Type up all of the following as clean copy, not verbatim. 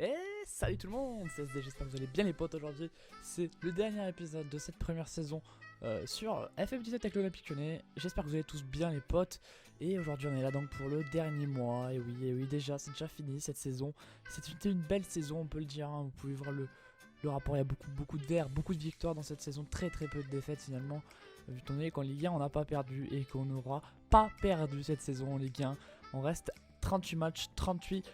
Et salut tout le monde, c'est SD, j'espère que vous allez bien les potes. Aujourd'hui c'est le dernier épisode de cette première saison sur FF17 avec l'Olympique Lyonnais. J'espère que vous allez tous bien les potes. Et aujourd'hui on est là donc pour le dernier mois. Et oui déjà c'est déjà fini cette saison. C'était une belle saison on peut le dire, hein. Vous pouvez voir le rapport, il y a beaucoup de verts, beaucoup de victoires dans cette saison. Très peu de défaites finalement. Vu étant donné qu'en Ligue 1 on n'a pas perdu et qu'on n'aura pas perdu cette saison en Ligue 1. On reste 38 matchs, 38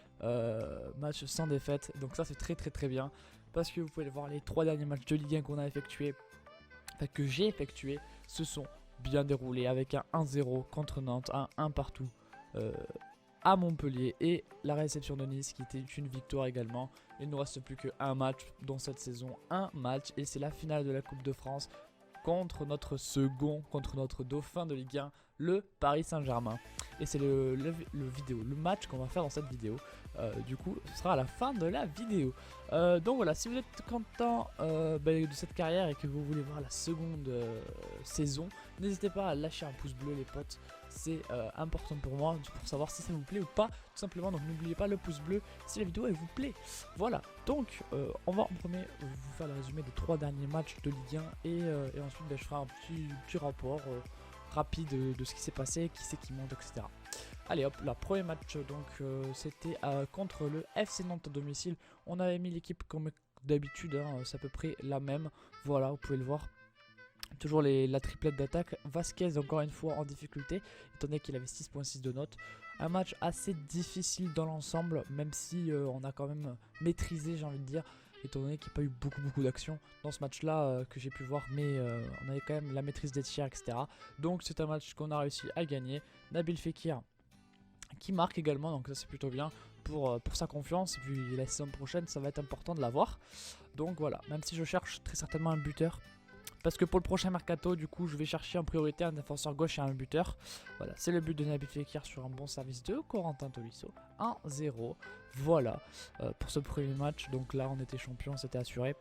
matchs sans défaite, donc ça c'est très bien parce que vous pouvez le voir, les 3 derniers matchs de Ligue 1 qu'on a effectué, enfin que j'ai effectué, se sont bien déroulés avec un 1-0 contre Nantes, un 1 partout à Montpellier et la réception de Nice qui était une victoire également. Il ne nous reste plus qu'un match dans cette saison, un match, et c'est la finale de la Coupe de France contre notre dauphin de Ligue 1, le Paris Saint-Germain. Et c'est le match qu'on va faire dans cette vidéo. Du coup, ce sera à la fin de la vidéo. Donc voilà, si vous êtes content de cette carrière et que vous voulez voir la seconde saison, n'hésitez pas à lâcher un pouce bleu les potes. C'est important pour moi, pour savoir si ça vous plaît ou pas, tout simplement. Donc n'oubliez pas le pouce bleu si la vidéo elle vous plaît. Voilà, donc on va en premier vous faire le résumé des 3 derniers matchs de Ligue 1 et ensuite je ferai un petit rapport rapide de ce qui s'est passé, qui c'est qui monte, etc. Allez hop, le premier match donc c'était contre le FC Nantes à domicile. On avait mis l'équipe comme d'habitude, hein, c'est à peu près la même. Voilà, vous pouvez le voir. Toujours la triplette d'attaque. Vasquez encore une fois en difficulté, étant donné qu'il avait 6.6 de notes. Un match assez difficile dans l'ensemble, même si on a quand même maîtrisé, j'ai envie de dire, étant donné qu'il n'y a pas eu beaucoup d'actions dans ce match là que j'ai pu voir, mais on avait quand même la maîtrise des tirs, etc. Donc c'est un match qu'on a réussi à gagner. Nabil Fekir qui marque également, donc ça c'est plutôt bien pour sa confiance, et puis la saison prochaine ça va être important de l'avoir. Donc voilà, même si je cherche très certainement un buteur, parce que pour le prochain mercato, du coup, je vais chercher en priorité un défenseur gauche et un buteur. Voilà, c'est le but de Nabil Fekir sur un bon service de Corentin Tolisso. 1-0. Voilà, pour ce premier match. Donc là, on était champion, c'était assuré.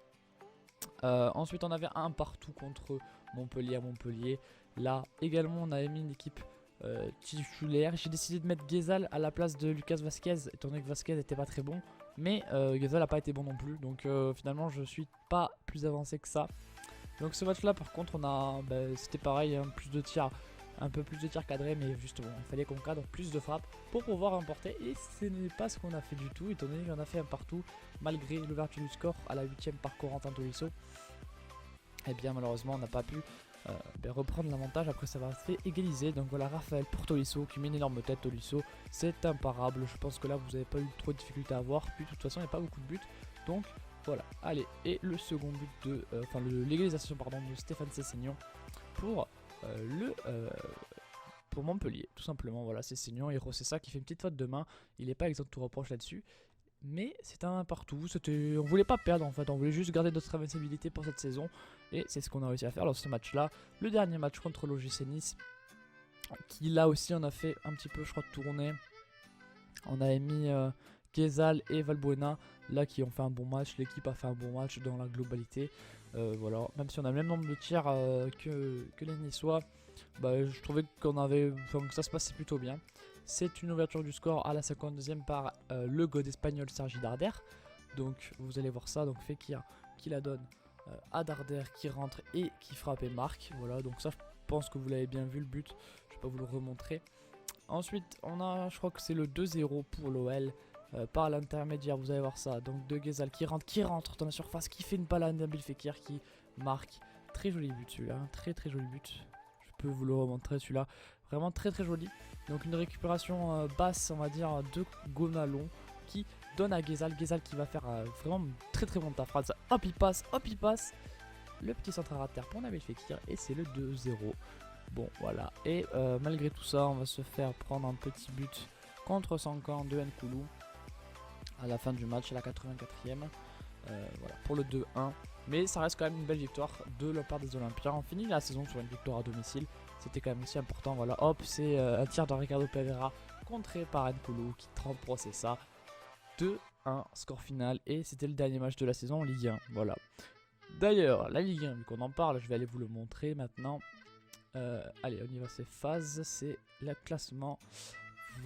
Ensuite, on avait un partout contre Montpellier à Montpellier. Là, également, on avait mis une équipe titulaire. J'ai décidé de mettre Guézal à la place de Lucas Vasquez, étant donné que Vasquez n'était pas très bon. Mais Guézal n'a pas été bon non plus. Donc finalement, je suis pas plus avancé que ça. Donc ce match là par contre c'était pareil, hein, plus de tirs, un peu plus de tirs cadrés, mais justement il fallait qu'on cadre plus de frappes pour pouvoir remporter, et ce n'est pas ce qu'on a fait du tout, étant donné qu'on a fait un partout malgré l'ouverture du score à la 8ème par Corentin Tolisso. Et bien malheureusement on n'a pas pu reprendre l'avantage, après ça va se fait égaliser. Donc voilà, Raphaël pour Tolisso qui met une énorme tête. Tolisso c'est imparable, je pense que là vous n'avez pas eu trop de difficultés à avoir, puis de toute façon il n'y a pas beaucoup de buts, donc voilà. Allez, et le second but de l'égalisation de Stéphane Sessegnon pour pour Montpellier, tout simplement. Voilà, Sessegnon, et c'est ça qui fait une petite faute de main, il n'est pas exempt de tout reproche là-dessus. Mais c'est un partout, on voulait pas perdre en fait, on voulait juste garder notre invincibilité pour cette saison. Et c'est ce qu'on a réussi à faire dans ce match là. Le dernier match contre l'OGC Nice, qui là aussi on a fait un petit peu je crois tourner. On avait mis Guézal et Valbuena là qui ont fait un bon match, l'équipe a fait un bon match dans la globalité. Voilà, même si on a le même nombre de tirs que les Niçois, je trouvais que ça se passait plutôt bien. C'est une ouverture du score à la 52e par le god espagnol Sergi Darder. Donc vous allez voir ça, donc Fekir qui la donne à Darder qui rentre et qui frappe et marque. Voilà, donc ça je pense que vous l'avez bien vu le but, je vais pas vous le remontrer. Ensuite on a, je crois que c'est le 2-0 pour l'OL par l'intermédiaire, vous allez voir ça. Donc de Guézal qui rentre dans la surface, qui fait une balade à Nabil Fekir qui marque. Très joli but celui-là, hein, très joli but. Je peux vous le remontrer celui-là, vraiment très joli. Donc une récupération basse on va dire de Gonalon qui donne à Guézal, qui va faire vraiment très bon taf. Hop il passe, le petit centre à terre pour Nabil Fekir et c'est le 2-0. Bon voilà, et malgré tout ça on va se faire prendre un petit but contre son camp de Nkoulou à la fin du match, à la 84e. Voilà, pour le 2-1. Mais ça reste quand même une belle victoire de la part des Olympiens. On finit la saison sur une victoire à domicile. C'était quand même aussi important. Voilà, hop, c'est un tir de Ricardo Pereira contré par Nkoulou qui trempe ça. 2-1, score final. Et c'était le dernier match de la saison en Ligue 1. Voilà. D'ailleurs, la Ligue 1, vu qu'on en parle, je vais aller vous le montrer maintenant. Allez, on y va, c'est phase, c'est le classement.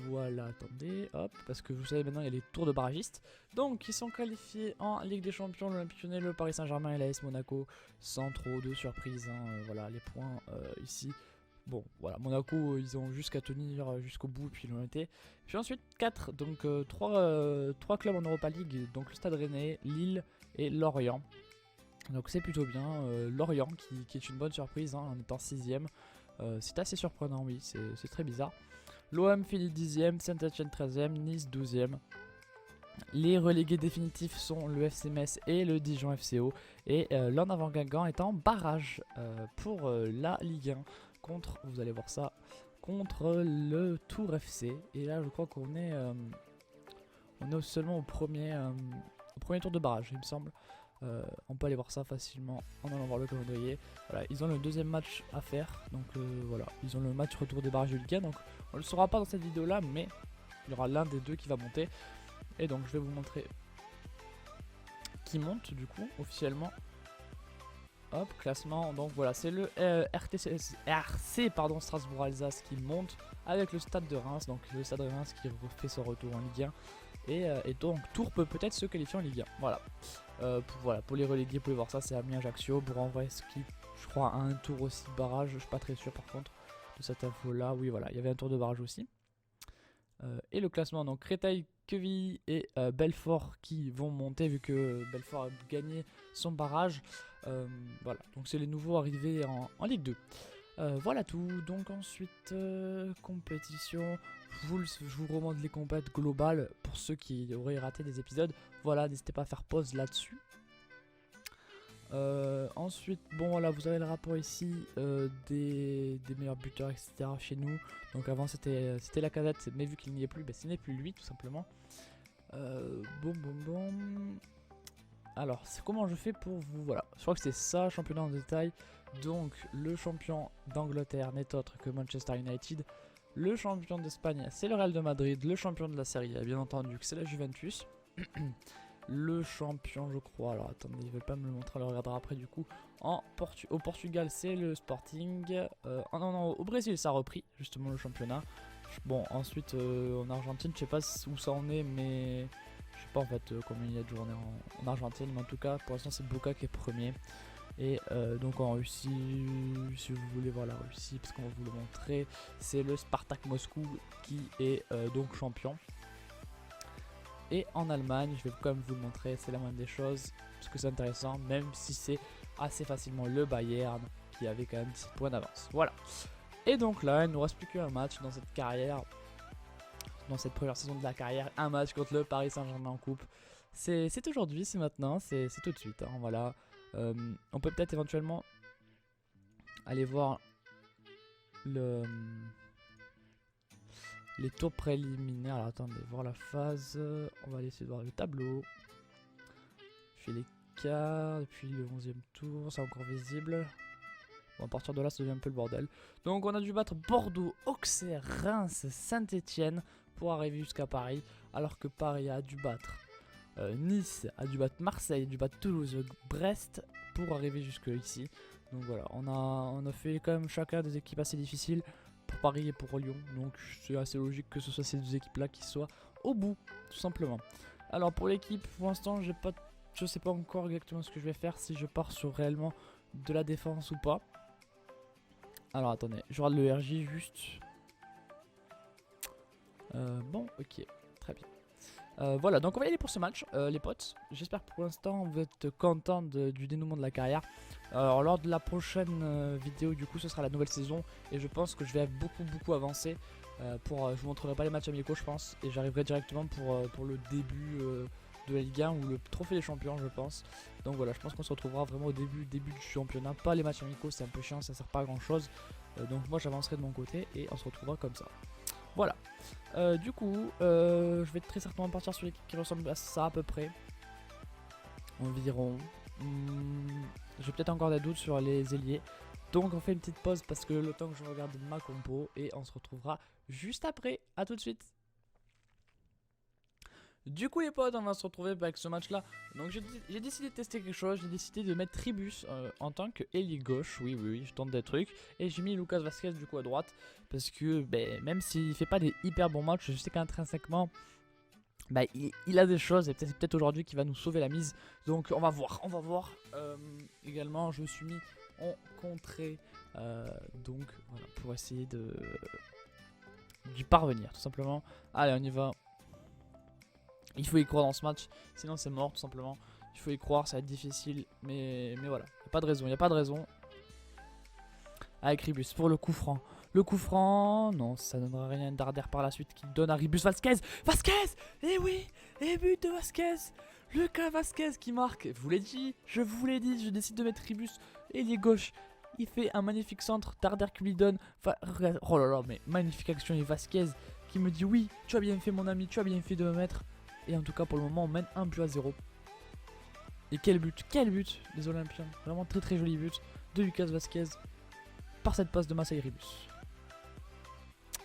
voilà, attendez, hop, parce que vous savez maintenant il y a les tours de barragistes. Donc ils sont qualifiés en Ligue des Champions, l'Olympique Lyonnais, le Paris Saint-Germain et l'AS Monaco, sans trop de surprise, hein. Voilà les points ici. Bon voilà, Monaco ils ont juste qu'à tenir jusqu'au bout et puis ils l'ont été. Puis ensuite 4, donc 3 clubs en Europa League, donc le Stade Rennais, Lille et Lorient. Donc c'est plutôt bien, Lorient qui est une bonne surprise, hein, en étant 6ème. C'est assez surprenant, oui, c'est très bizarre. L'OM finit 10ème, Saint-Etienne 13ème, Nice 12ème. Les relégués définitifs sont le FC Metz et le Dijon FCO. Et l'en avant Guingamp est en barrage pour la Ligue 1 contre, vous allez voir ça, contre le Tour FC. Et là je crois qu'on est, seulement au premier tour de barrage, il me semble. On peut aller voir ça facilement en allant voir le calendrier. Voilà, ils ont le deuxième match à faire. Donc voilà, ils ont le match retour des barrages du Ligue 1. Donc on ne le saura pas dans cette vidéo là, mais il y aura l'un des deux qui va monter. Et donc je vais vous montrer qui monte du coup officiellement. Hop, classement. Donc voilà, c'est le RC Strasbourg-Alsace qui monte avec le Stade de Reims. Donc le Stade de Reims qui fait son retour en Ligue 1. Et donc Tours peut peut-être se qualifier en Ligue 1. Voilà. Pour les relégués, vous pouvez voir ça, c'est Amiens-Ajaccio, Bourg-en-Bresse qui, je crois, a un tour aussi de barrage. Je suis pas très sûr par contre de cette info là. Oui, voilà, il y avait un tour de barrage aussi. Et le classement, donc Créteil, Quevilly et Belfort qui vont monter vu que Belfort a gagné son barrage. Voilà, donc c'est les nouveaux arrivés en Ligue 2. Voilà tout. Donc ensuite, compétition. Je vous remonte les compètes globales pour ceux qui auraient raté des épisodes. Voilà, n'hésitez pas à faire pause là-dessus. Ensuite, bon voilà, vous avez le rapport ici des meilleurs buteurs, etc. chez nous. Donc avant c'était Lacazette, mais vu qu'il n'y est plus, ce n'est plus lui tout simplement. Bon. Alors, c'est comment je fais pour vous, voilà. Je crois que c'est ça, championnat en détail. Donc, le champion d'Angleterre n'est autre que Manchester United. Le champion d'Espagne, c'est le Real de Madrid. Le champion de la Serie A, bien entendu, c'est la Juventus. Le champion, je crois, alors attendez, ils veulent pas me le montrer, on le regardera après du coup. Au Portugal, c'est le Sporting. Non, au Brésil, ça a repris, justement, le championnat. Bon, ensuite, en Argentine, je sais pas où ça en est, mais je sais pas en fait combien il y a de journées en Argentine. Mais en tout cas, pour l'instant, c'est Boca qui est premier. Et donc en Russie, si vous voulez voir la Russie, parce qu'on va vous le montrer, c'est le Spartak Moscou qui est donc champion. Et en Allemagne, je vais quand même vous le montrer, c'est la moindre des choses, parce que c'est intéressant, même si c'est assez facilement le Bayern qui avait quand même 17 points d'avance. Voilà. Et donc là, il ne nous reste plus qu'un match dans cette carrière, dans cette première saison de la carrière, un match contre le Paris Saint-Germain en coupe. C'est aujourd'hui, c'est maintenant, c'est tout de suite, hein, voilà. On peut peut-être éventuellement aller voir les tours préliminaires. Alors attendez, voir la phase. On va aller essayer de voir le tableau. Puis les quarts, puis le 11e tour, c'est encore visible. Bon, à partir de là, ça devient un peu le bordel. Donc on a dû battre Bordeaux, Auxerre, Reims, Saint-Etienne pour arriver jusqu'à Paris. Alors que Paris a dû battre Nice, a dû battre Marseille, a dû battre Toulouse, Brest pour arriver jusque ici. Donc voilà, on a fait quand même chacun des équipes assez difficiles pour Paris et pour Lyon. Donc c'est assez logique que ce soit ces deux équipes là qui soient au bout, tout simplement. Alors pour l'équipe, pour l'instant, je sais pas encore exactement ce que je vais faire, si je pars sur réellement de la défense ou pas. Alors attendez, je regarde le RJ juste. Bon, ok, très bien. Voilà, donc on va y aller pour ce match, les potes. J'espère que pour l'instant vous êtes contents du dénouement de la carrière. Alors lors de la prochaine vidéo, du coup, ce sera la nouvelle saison. Et je pense que je vais beaucoup avancer. Je vous montrerai pas les matchs amicaux, je pense. Et j'arriverai directement pour le début de la Ligue 1 ou le trophée des champions, je pense. Donc voilà, je pense qu'on se retrouvera vraiment au début du championnat. Pas les matchs amicaux, c'est un peu chiant, ça sert pas à grand chose. Donc moi j'avancerai de mon côté et on se retrouvera comme ça. Voilà. Du coup, je vais très certainement partir sur l'équipe qui ressemble à ça à peu près. Environ. J'ai peut-être encore des doutes sur les ailiers. Donc on fait une petite pause parce que le temps que je regarde ma compo et on se retrouvera juste après. A tout de suite. Du coup les potes, on va se retrouver avec ce match là. Donc j'ai décidé de tester quelque chose, j'ai décidé de mettre Tribus en tant que ailier gauche. Oui, je tente des trucs. Et j'ai mis Lucas Vazquez du coup à droite. Parce que même s'il fait pas des hyper bons matchs, je sais qu'intrinsèquement il a des choses et c'est peut-être aujourd'hui qui va nous sauver la mise. Donc on va voir. Également je me suis mis en contrée. Donc voilà, pour essayer d'y parvenir tout simplement. Allez, on y va. Il faut y croire dans ce match, sinon c'est mort tout simplement. Il faut y croire, ça va être difficile, mais voilà. Il n'y a pas de raison. Avec Ribus pour le coup franc. Le coup franc, non, ça donnera rien. Darder par la suite qui donne à Ribus Vazquez. Vazquez. Eh oui, et but de Vazquez. Lucas Vazquez qui marque. Je vous l'ai dit, je décide de mettre Ribus ailier gauche. Il fait un magnifique centre, Darder qui lui donne. Oh là là, mais magnifique action et Vazquez qui me dit oui, tu as bien fait mon ami, tu as bien fait de me mettre. Et en tout cas pour le moment on mène 1-0. Et quel but des Olympiens. Vraiment très joli but de Lucas Vazquez par cette passe de Masai Ribus.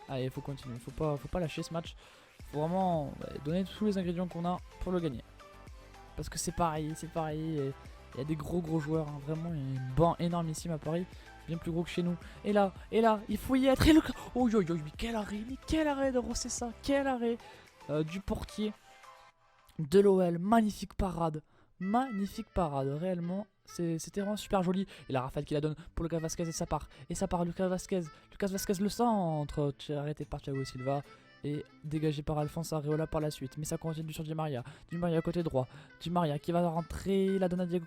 Allez, il faut continuer, faut pas lâcher ce match. Faut vraiment donner tous les ingrédients qu'on a pour le gagner. Parce que c'est pareil. Il y a des gros joueurs, hein. Vraiment il y a un banc énormissime à Paris. Bien plus gros que chez nous. Et là, il faut y être. Et le... Oh yo, mais quel arrêt de Rossessa. Quel arrêt du portier de l'OL, magnifique parade, réellement, c'était vraiment super joli. Et la Raphaël qui la donne pour Lucas Vazquez et ça part, Lucas Vazquez le centre, arrêté par Thiago Silva et dégagé par Alphonse Areola par la suite. Mais ça continue sur Di Maria côté droit, Di Maria qui va rentrer, la donne à Diego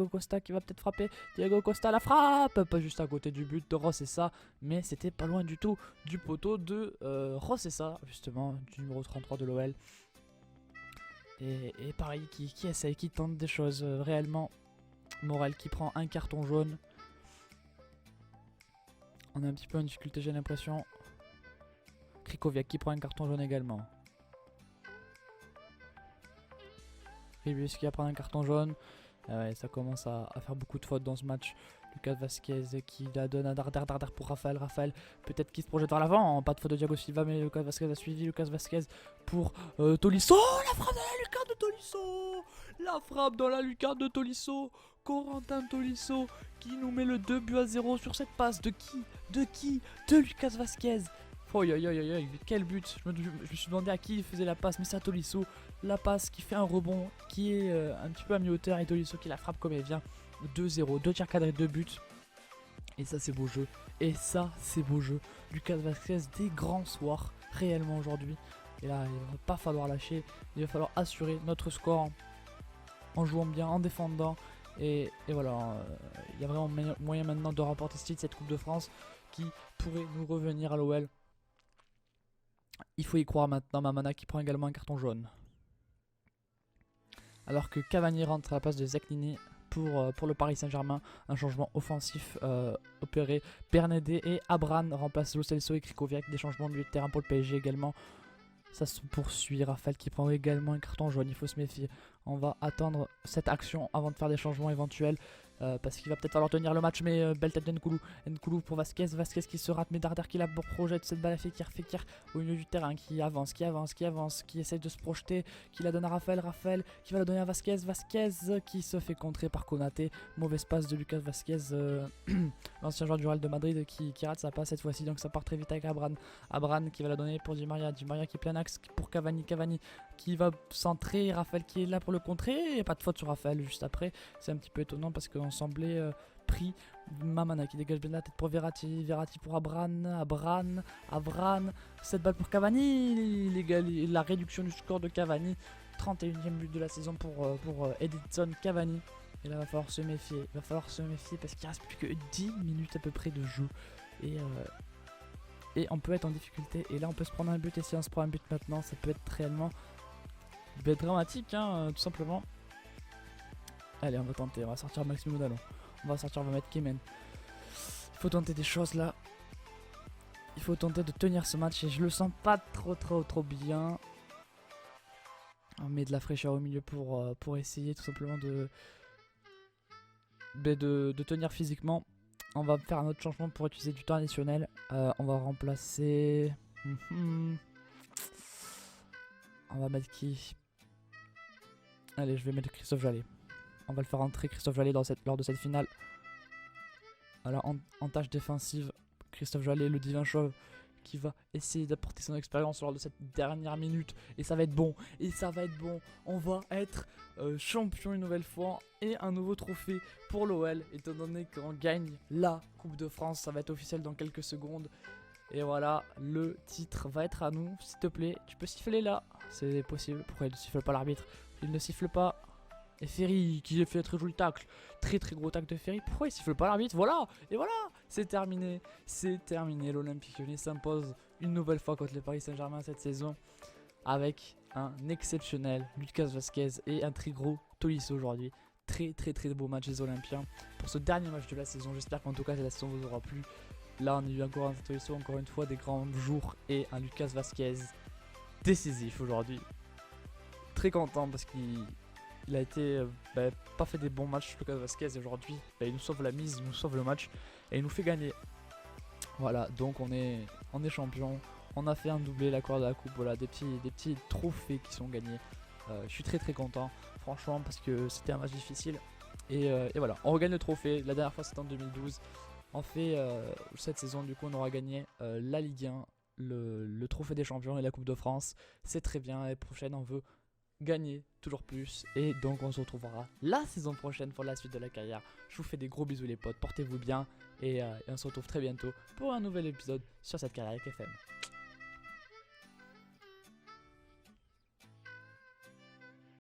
Costa qui va peut-être frapper, Diego Costa la frappe, pas juste à côté du but de Rossessa, mais c'était pas loin du tout du poteau de Rossessa, justement, du numéro 33 de l'OL. Et pareil, qui essaye, qui tente des choses réellement. Morel qui prend un carton jaune. On est un petit peu en difficulté, j'ai l'impression. Krikoviak qui prend un carton jaune également. Ribus qui va prendre un carton jaune. Ouais, ça commence à faire beaucoup de fautes dans ce match. Lucas Vazquez qui la donne à Darder pour Raphaël. Peut-être qu'il se projette vers l'avant. Pas de faute de Thiago Silva, mais Lucas Vazquez a suivi. Lucas Vazquez pour Tolisso. La frappe dans la lucarne de Tolisso. La frappe dans la lucarne de Tolisso. Corentin Tolisso qui nous met le 2-0 sur cette passe. De qui De Lucas Vazquez. Oh quel but. Je me suis demandé à qui il faisait la passe, mais c'est à Tolisso. La passe qui fait un rebond, qui est un petit peu à mi-hauteur, et Tolisso qui la frappe comme elle vient. 2-0, 2 tirs cadrés, 2 buts. Et ça c'est beau jeu. Lucas Vazquez, des grands soirs réellement aujourd'hui. Et là, il va pas falloir lâcher. Il va falloir assurer notre score en jouant bien, en défendant. Et voilà, il y a vraiment moyen maintenant de remporter cette Coupe de France qui pourrait nous revenir à l'OL. Il faut y croire maintenant. Mamana qui prend également un carton jaune. Alors que Cavani rentre à la place de Zagnini pour le Paris Saint-Germain. Un changement offensif opéré. Bernadette et Abran remplacent Lo Celso et Krikoviak. Des changements de milieu de terrain pour le PSG également. Ça se poursuit. Raphaël qui prend également un carton jaune. Il faut se méfier. On va attendre cette action avant de faire des changements éventuels. Parce qu'il va peut-être falloir tenir le match, mais belle tête d'Nkoulou pour Vazquez qui se rate, mais Darder qui la projette cette balle à Fekir au milieu du terrain, qui avance, qui essaie de se projeter, qui la donne à Raphaël qui va la donner à Vazquez qui se fait contrer par Konaté, mauvaise passe de Lucas Vazquez, l'ancien joueur du Real de Madrid qui rate sa passe cette fois-ci, donc ça part très vite avec Abran qui va la donner pour Di Maria qui est plein axe pour Cavani qui va centrer, Raphaël qui est là pour le contrer, et pas de faute sur Raphaël juste après. C'est un petit peu étonnant parce qu'on semblait pris. Mamana qui dégage bien la tête pour Verratti pour Abran, cette balle pour Cavani, la réduction du score de Cavani, 31e but de la saison pour Edinson Cavani. Et là il va falloir se méfier, parce qu'il reste plus que 10 minutes à peu près de jeu. Et on peut être en difficulté, et là on peut se prendre un but, et si on se prend un but maintenant, ça peut être réellement dramatique, hein, tout simplement. Allez, on va tenter, on va sortir Maxime Dallon. On va mettre Kemen. Il faut tenter des choses là. Il faut tenter de tenir ce match et je le sens pas trop bien. On met de la fraîcheur au milieu pour essayer tout simplement de tenir physiquement. On va faire un autre changement pour utiliser du temps additionnel. On va remplacer... On va mettre qui? Allez, je vais mettre Christophe Jallet. On va le faire entrer Christophe Jallet lors de cette finale. Voilà, en tâche défensive, Christophe Jallet, le divin chauve, qui va essayer d'apporter son expérience lors de cette dernière minute. Et ça va être bon, On va être champion une nouvelle fois et un nouveau trophée pour l'OL, étant donné qu'on gagne la Coupe de France. Ça va être officiel dans quelques secondes. Et voilà, le titre va être à nous. S'il te plaît, tu peux siffler là. C'est possible. Pourquoi il ne siffle pas l'arbitre? Il ne siffle pas. Et Ferry qui a fait un très joli tacle. Très gros tacle de Ferry. Pourquoi il siffle pas l'arbitre? Voilà. Et voilà. C'est terminé. L'Olympique Lyonnais s'impose une nouvelle fois contre le Paris Saint-Germain cette saison. Avec un exceptionnel Lucas Vazquez et un très gros Tolisso aujourd'hui. Très beau match des Olympiens. Pour ce dernier match de la saison. J'espère qu'en tout cas cette saison vous aura plu. Là on a eu encore un Tolisso, encore une fois des grands jours. Et un Lucas Vazquez décisif aujourd'hui. Très content parce qu'il a été pas fait des bons matchs Lucas Vazquez et aujourd'hui il nous sauve la mise, il nous sauve le match et il nous fait gagner. Voilà, donc on est champion. On a fait un doublé, la course de la coupe, voilà, des petits trophées qui sont gagnés. Je suis très content franchement parce que c'était un match difficile et voilà, on regagne le trophée. La dernière fois c'était en 2012. On fait cette saison du coup on aura gagné la Ligue 1, le trophée des champions et la Coupe de France. C'est très bien, l'année prochaine on veut gagner toujours plus et donc on se retrouvera la saison prochaine pour la suite de la carrière. Je vous fais des gros bisous les potes, portez-vous bien et on se retrouve très bientôt pour un nouvel épisode sur cette carrière avec FM.